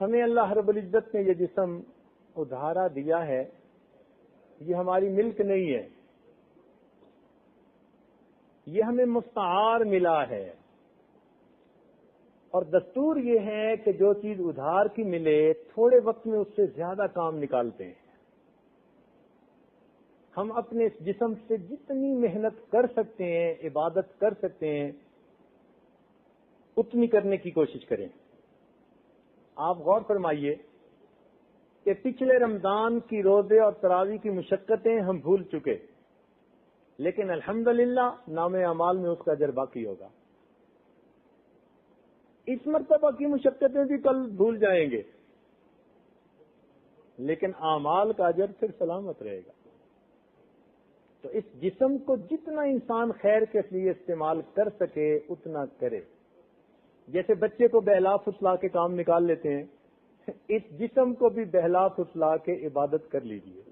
ہمیں اللہ رب العزت نے یہ جسم ادھارا دیا ہے، یہ ہماری ملک نہیں ہے، یہ ہمیں مستعار ملا ہے، اور دستور یہ ہے کہ جو چیز ادھار کی ملے تھوڑے وقت میں اس سے زیادہ کام نکالتے ہیں۔ ہم اپنے اس جسم سے جتنی محنت کر سکتے ہیں، عبادت کر سکتے ہیں، اتنی کرنے کی کوشش کریں۔ آپ غور فرمائیے کہ پچھلے رمضان کی روزے اور تراویح کی مشقتیں ہم بھول چکے، لیکن الحمدللہ نام اعمال میں اس کا اجر باقی ہوگا۔ اس مرتبہ کی مشقتیں بھی کل بھول جائیں گے، لیکن اعمال کا اجر پھر سلامت رہے گا۔ تو اس جسم کو جتنا انسان خیر کے لیے استعمال کر سکے اتنا کرے۔ جیسے بچے کو بہلا پھسلا کے کام نکال لیتے ہیں، اس جسم کو بھی بہلا پھسلا کے عبادت کر لیجیے۔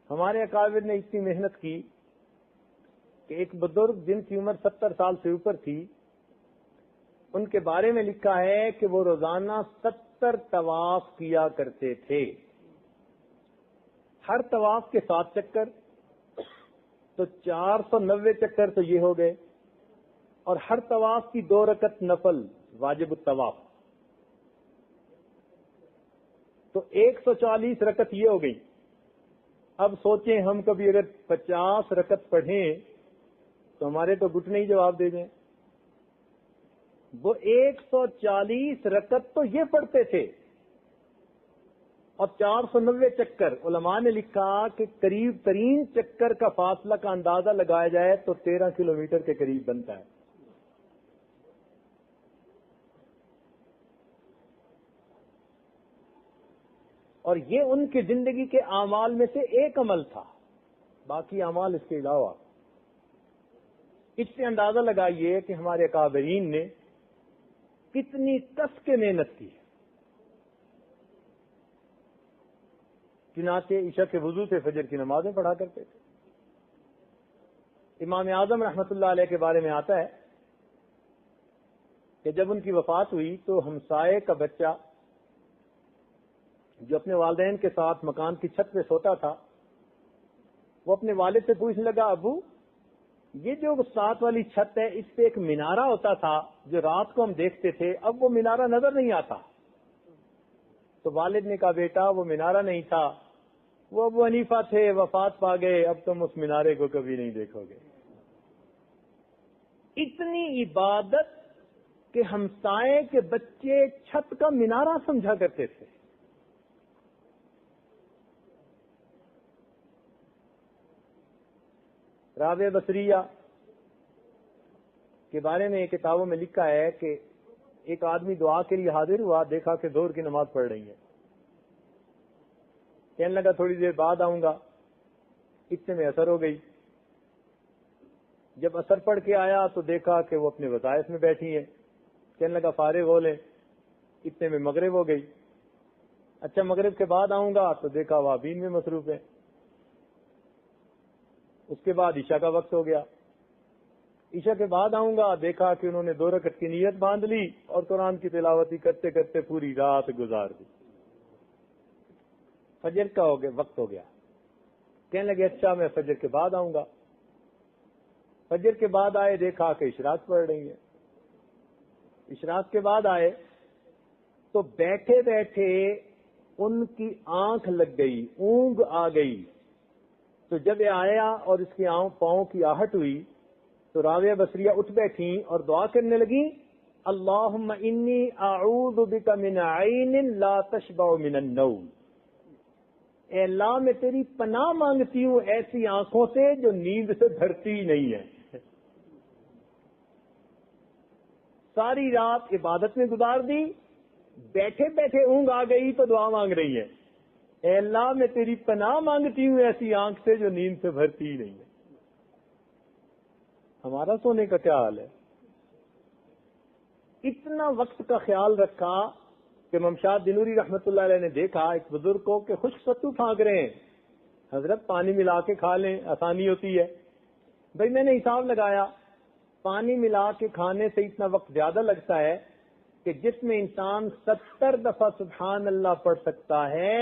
ہمارے اکابر نے اتنی محنت کی کہ ایک بزرگ جن کی عمر 70 سال سے اوپر تھی، ان کے بارے میں لکھا ہے کہ وہ روزانہ 70 طواف کیا کرتے تھے۔ ہر طواف کے 7 چکر، تو 490 چکر تو یہ ہو گئے، اور ہر طواف کی 2 رکعت نفل واجب الطواف، تو 140 رکعت یہ ہو گئی۔ اب سوچیں ہم کبھی اگر 50 رکعت پڑھیں تو ہمارے تو گھٹنے ہی جواب دے دیں۔ وہ 140 رکعت تو یہ پڑھتے تھے، اور 490 چکر۔ علماء نے لکھا کہ قریب ترین چکر کا فاصلہ کا اندازہ لگایا جائے تو 13 کلومیٹر کے قریب بنتا ہے۔ اور یہ ان کی زندگی کے اعمال میں سے ایک عمل تھا، باقی اعمال اس کے علاوہ۔ اس سے اندازہ لگائیے کہ ہمارے اکابرین نے کتنی کس کے محنت کی۔ چنانچہ عشاء کے وضو سے فجر کی نمازیں پڑھا کرتے تھے۔ امام اعظم رحمۃ اللہ علیہ کے بارے میں آتا ہے کہ جب ان کی وفات ہوئی تو ہمسائے کا بچہ جو اپنے والدین کے ساتھ مکان کی چھت پہ سوتا تھا، وہ اپنے والد سے پوچھنے لگا، ابو یہ جو ساتھ والی چھت ہے اس پہ ایک مینارہ ہوتا تھا جو رات کو ہم دیکھتے تھے، اب وہ مینارہ نظر نہیں آتا۔ تو والد نے کہا، بیٹا وہ مینارہ نہیں تھا، وہ ابو حنیفہ تھے، وفات پا گئے، اب تم اس مینارے کو کبھی نہیں دیکھو گے۔ اتنی عبادت کہ ہمسائے کے بچے چھت کا مینارہ سمجھا کرتے تھے۔ رابعہ بصریہ کے بارے میں کتابوں میں لکھا ہے کہ ایک آدمی دعا کے لیے حاضر ہوا، دیکھا کہ ظہر کی نماز پڑھ رہی ہے، کہنے لگا تھوڑی دیر بعد آؤں گا، اتنے میں اثر ہو گئی۔ جب اثر پڑھ کے آیا تو دیکھا کہ وہ اپنے وظائف میں بیٹھی ہیں، کہنے لگا فارغ ہو لیں، اتنے میں مغرب ہو گئی۔ اچھا مغرب کے بعد آؤں گا تو دیکھا وہ ابین میں مصروف ہے۔ اس کے بعد عشاء کا وقت ہو گیا، عشاء کے بعد آؤں گا، دیکھا کہ انہوں نے 2 رکعت کی نیت باندھ لی اور قرآن کی تلاوت کرتے کرتے پوری رات گزار دی۔ فجر کا ہو گیا، وقت ہو گیا، کہنے لگے اچھا میں فجر کے بعد آؤں گا۔ فجر کے بعد آئے، دیکھا کہ اشراق پڑھ رہی ہیں۔ اشراق کے بعد آئے تو بیٹھے بیٹھے ان کی آنکھ لگ گئی، اونگ آ گئی۔ تو جب یہ آیا اور اس کی پاؤں کی آہٹ ہوئی تو رابعہ بصریہ اٹھ بیٹھیں اور دعا کرنے لگیں، اللہم انی اعوذ بک من عین لا تشبع من النوم، اے اللہ میں تیری پناہ مانگتی ہوں ایسی آنکھوں سے جو نیند سے بھرتی ہی نہیں ہے۔ ساری رات عبادت میں گزار دی، بیٹھے بیٹھے اونگ آ گئی تو دعا مانگ رہی ہے، اے اللہ میں تیری پناہ مانگتی ہوں ایسی آنکھ سے جو نیند سے بھرتی ہی نہیں ہے۔ ہمارا سونے کا کیا حال ہے؟ اتنا وقت کا خیال رکھا کہ ممشاد دنوری رحمت اللہ علیہ نے دیکھا ایک بزرگ کو کہ خشک ستو پھانک رہے ہیں، حضرت پانی ملا کے کھا لیں، آسانی ہوتی ہے۔ بھائی میں نے حساب لگایا پانی ملا کے کھانے سے اتنا وقت زیادہ لگتا ہے کہ جس میں انسان 70 دفعہ سبحان اللہ پڑھ سکتا ہے،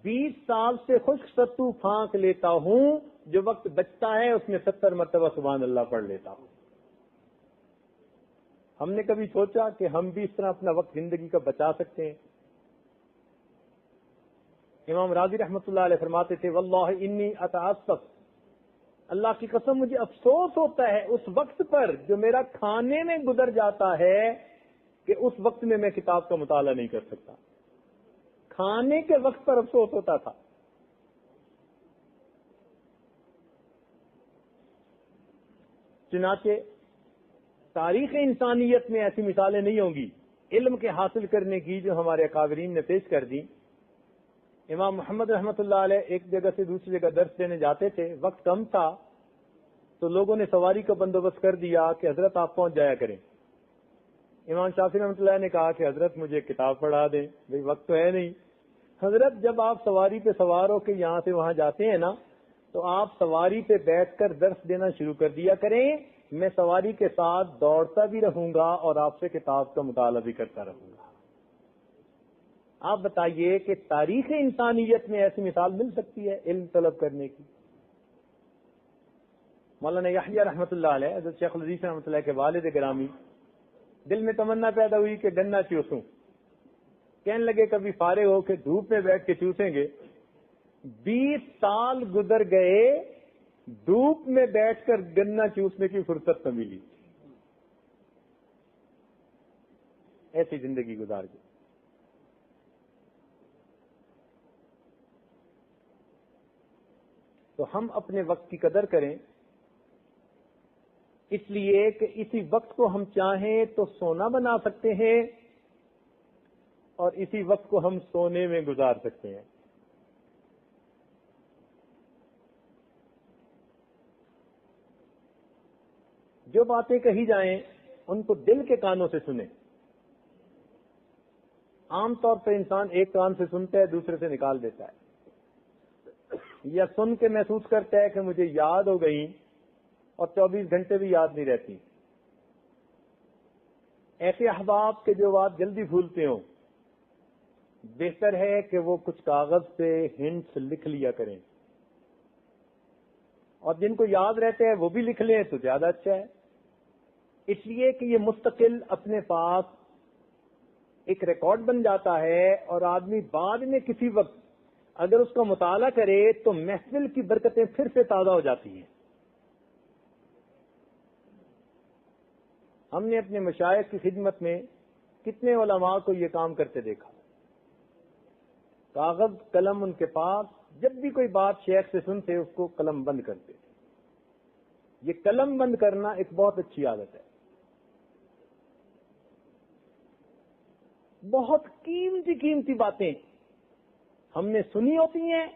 20 سال سے خشک ستو پھانک لیتا ہوں، جو وقت بچتا ہے اس میں 70 مرتبہ سبحان اللہ پڑھ لیتا ہوں۔ ہم نے کبھی سوچا کہ ہم بھی اس طرح اپنا وقت زندگی کا بچا سکتے ہیں؟ امام راضی رحمۃ اللہ علیہ فرماتے تھے واللہ انی اتعصب، اللہ کی قسم مجھے افسوس ہوتا ہے اس وقت پر جو میرا کھانے میں گزر جاتا ہے کہ اس وقت میں میں کتاب کا مطالعہ نہیں کر سکتا۔ کھانے کے وقت پر افسوس ہوتا تھا۔ چنانچہ تاریخ انسانیت میں ایسی مثالیں نہیں ہوں گی علم کے حاصل کرنے کی جو ہمارے اکابرین نے پیش کر دی۔ امام محمد رحمۃ اللہ علیہ ایک جگہ سے دوسری جگہ درس دینے جاتے تھے، وقت کم تھا تو لوگوں نے سواری کا بندوبست کر دیا کہ حضرت آپ پہنچ جایا کریں۔ امام شافعی رحمۃ اللہ نے کہا کہ حضرت مجھے کتاب پڑھا دیں، بھئی وقت تو ہے نہیں۔ حضرت جب آپ سواری پہ سوار ہو کے یہاں سے وہاں جاتے ہیں نا تو آپ سواری پہ بیٹھ کر درس دینا شروع کر دیا کریں، میں سواری کے ساتھ دوڑتا بھی رہوں گا اور آپ سے کتاب کا مطالعہ بھی کرتا رہوں گا۔ آپ بتائیے کہ تاریخ انسانیت میں ایسی مثال مل سکتی ہے علم طلب کرنے کی؟ مولانا یحییٰ رحمۃ اللہ علیہ، حضرت شیخ الحدیث رحمۃ اللہ کے والد گرامی، دل میں تمنا پیدا ہوئی کہ گنا چوسوں۔ کہنے لگے کبھی فارغ ہو کے دھوپ میں بیٹھ کے چوسیں گے۔ 20 سال گزر گئے، دھوپ میں بیٹھ کر گنا چوسنے کی فرصت نہ ملی، ایسی زندگی گزار گئی۔ تو ہم اپنے وقت کی قدر کریں، اس لیے کہ اسی وقت کو ہم چاہیں تو سونا بنا سکتے ہیں اور اسی وقت کو ہم سونے میں گزار سکتے ہیں۔ جو باتیں کہی جائیں ان کو دل کے کانوں سے سنیں۔ عام طور پہ انسان ایک کان سے سنتا ہے، دوسرے سے نکال دیتا ہے، یا سن کے محسوس کرتا ہے کہ مجھے یاد ہو گئی اور 24 گھنٹے بھی یاد نہیں رہتی۔ ایسے احباب کے جو بات جلدی بھولتے ہوں، بہتر ہے کہ وہ کچھ کاغذ پہ ہنٹس لکھ لیا کریں، اور جن کو یاد رہتے ہیں وہ بھی لکھ لیں تو زیادہ اچھا ہے، اس لیے کہ یہ مستقل اپنے پاس ایک ریکارڈ بن جاتا ہے، اور آدمی بعد میں کسی وقت اگر اس کا مطالعہ کرے تو محفل کی برکتیں پھر سے تازہ ہو جاتی ہیں۔ ہم نے اپنے مشائخ کی خدمت میں کتنے علماء کو یہ کام کرتے دیکھا، کاغذ قلم ان کے پاس، جب بھی کوئی بات شیخ سے سنتے اس کو قلم بند کرتے۔ یہ قلم بند کرنا ایک بہت اچھی عادت ہے، بہت قیمتی قیمتی باتیں ہم نے سنی ہوتی ہیں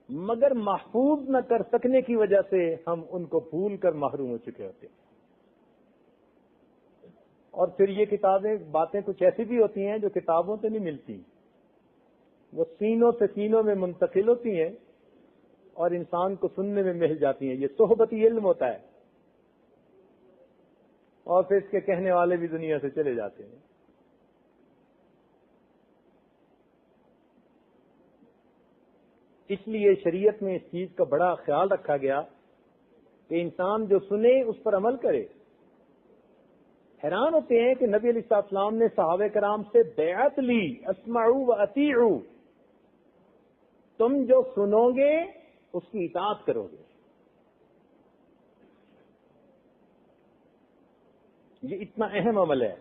مگر محفوظ نہ کر سکنے کی وجہ سے ہم ان کو بھول کر محروم ہو چکے ہوتے ہیں۔ اور پھر یہ کتابیں باتیں کچھ ایسی بھی ہوتی ہیں جو کتابوں سے نہیں ملتی، وہ سینوں سے سینوں میں منتقل ہوتی ہیں اور انسان کو سننے میں مل جاتی ہیں۔ یہ صحبتی علم ہوتا ہے، اور پھر اس کے کہنے والے بھی دنیا سے چلے جاتے ہیں۔ اس لیے شریعت میں اس چیز کا بڑا خیال رکھا گیا کہ انسان جو سنے اس پر عمل کرے۔ حیران ہوتے ہیں کہ نبی علیہ السلام نے صحابہ کرام سے بیعت لی، اسمعوا و اطیعوا، تم جو سنو گے اس کی اطاعت کرو گے۔ یہ اتنا اہم عمل ہے۔